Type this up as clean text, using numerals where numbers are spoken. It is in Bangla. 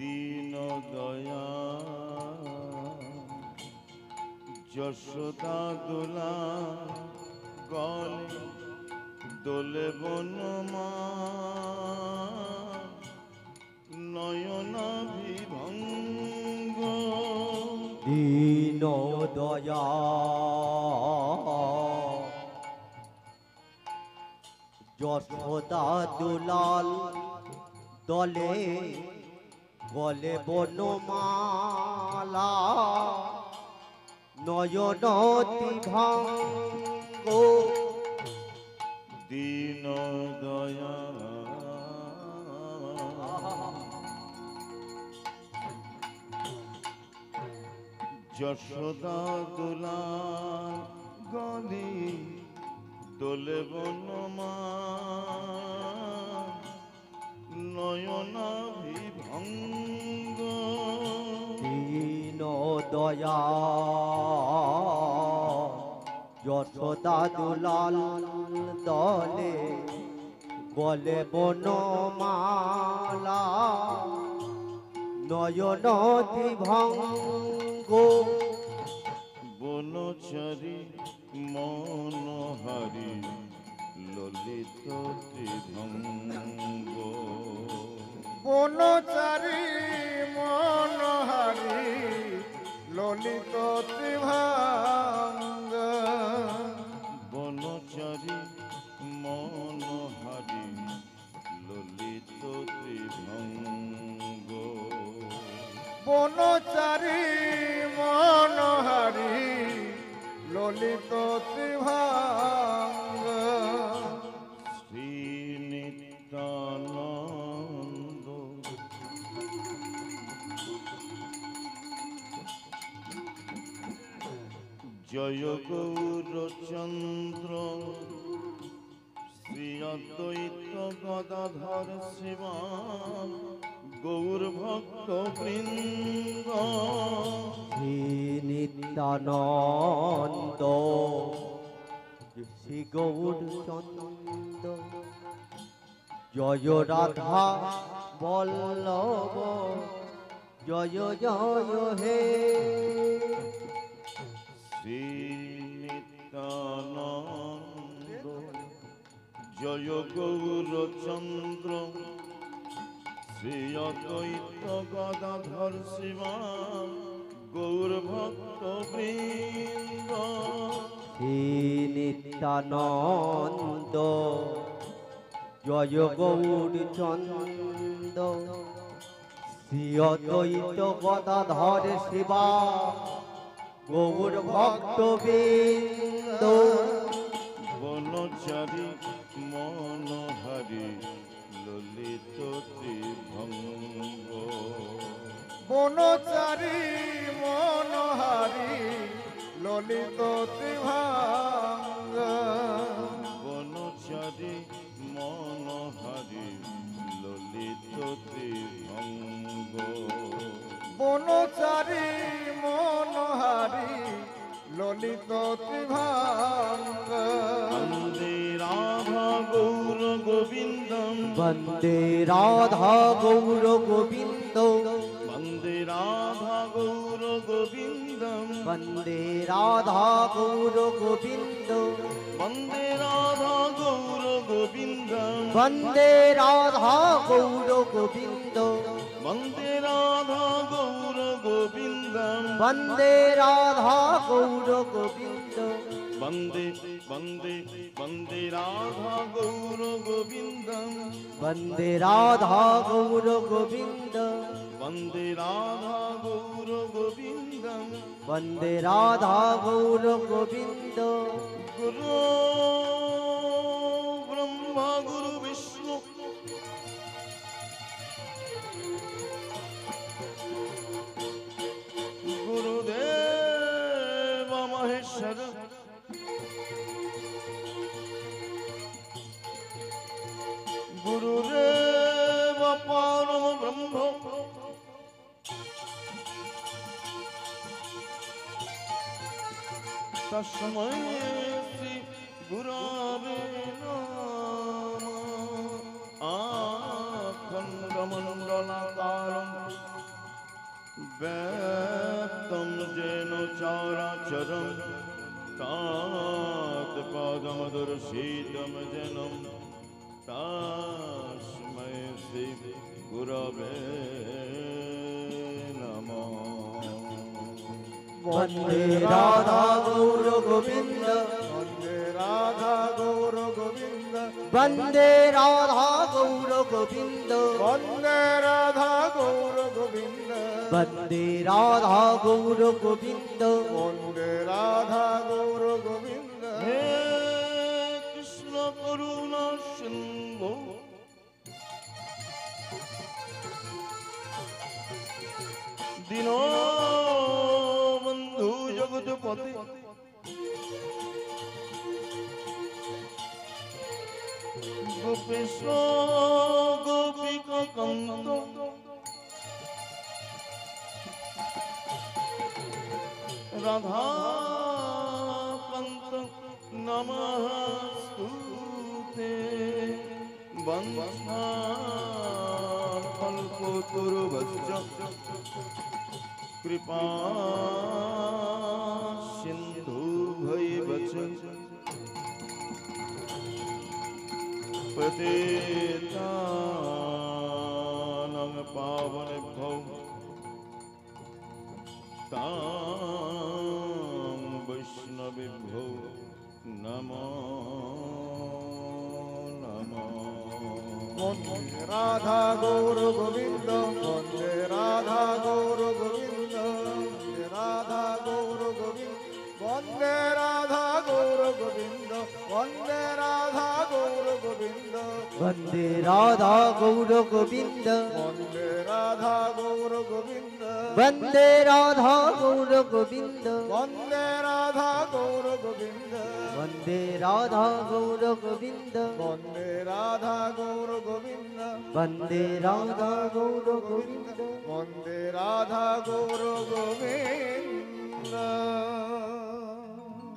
दीन दया যশোদা দোলা গলে দোলে বনমা নয়নাভিভঙ্গ দীন দয়া যশোদা দুলাল দলে গলে বনমালা নয়নতি ভঙ্গ দীন দয়া যশোদা দোলা গলে দোলে বনমা নয়নাভিভঙ্গ দীন দয়া যশোদা দুলাল দলে গলে বনমালা নয়নতি ভঙ্গ বনচারী মনোহারী ললিত ত্রিভঙ্গ বনচারী মনোহারী ললিত ত্রিভঙ্গ বনচারী মনোহারী ললিত ত্রিভঙ্গ বনচারী মনোহারী ললিত ত্রিভঙ্গ শ্রী নিত্যানন্দ জয় গৌরচন্দ্র শ্রী অদ্বৈত গদাধর শিবা গৌর ভক্ত বৃন্দ শ্রী নিত্যানন্দ শ্রী গৌর চন্দ্র জয় রাধা বল্লভ জয় জয় হে শ্রী নিত্যানন্দ জয় গৌরচন্দ্র শ্রী অদ্বৈত গদাধর শিবা গৌর ভক্ত বৃন্দ শ্রী নিত্যানন্দ জয় গৌর চন্দ্র শ্রী অদ্বৈত গদাধর শিবা গৌর ভক্ত বৃন্দ বনচারী মনোহারী ললিত ত্রিভঙ্গ বনচারী মনোহারী ললিত ত্রিভঙ্গ বনচারী মনোহারী ললিত ত্রিভঙ্গ বনচারী মনোহারী ললিত ত্রিভঙ্গ বন্দে রাধা গৌর গোবিন্দম বন্দে রাধা গৌর গোবিন্দ বন্দে রাধা গৌর গোবিন্দম বন্দে রাধা গৌর গোবিন্দ বন্দে রাধা গৌর গোবিন্দম বন্দে রাধা গৌর গোবিন্দ বন্দে রাধা গৌর গোবিন্দম বন্দে রাধা গৌর গোবিন্দ বন্দে বন্দে বন্দে রাধা গৌর গোবিন্দম বন্দে রাধা গৌর গোবিন্দ বন্দে রাধা গৌর গোবিন্দম বন্দে রাধা গৌর গোবিন্দ গুরু ব্রহ্মা গুরু বিষ্ণু গুরুদেব মহেশ্বর গুরুদেব পরম ব্রহ্ম তস্मै শ্রী গুরবে নমঃ আখণ্ডমণ্ডলাকারম व्याप्तं येन चराचरं तत्पदमदर्शितं जनं तस्मै श्री गुरवे नमः। वन्दे राधा गौर गोविन्द वन्दे राधा गौर गोविन्द वन्दे राधा गौर गोविन्द वन्दे राधा गौर गोविन्द वन्दे राधा गौर गोविन्द वन्दे राधा गौर गोविन्द हे कृष्ण करुणा सिन्धु दीनबन्धु जगत्पते गोपेश गोपिका कान्त राधा कान्त नमस्तुते वंशा कल्पतरुभ्यश्च कृपा सिन्धुभ्यैव च पतितानां पावनेभ्यो तां वैष्णवेभ्यो नमो नमः। वन्दे राधा गौर गोविन्द वन्दे राधा गौर गोविन्द वन्दे राधा गौर गोविन्द वन्दे राधा गौर गोविन्द वन्दे राधा गौर गोविन्द वन्दे राधा गौर गोविन्द वन्दे राधा गौर गोविन्द वन्दे राधा गौर गोविन्द वन्दे राधा गौर गोविन्द वन्दे राधा गौर गोविन्द वन्दे राधा गौर गोविन्द वन्दे राधा गौर गोविन्द वन्दे राधा गौर गोविन्द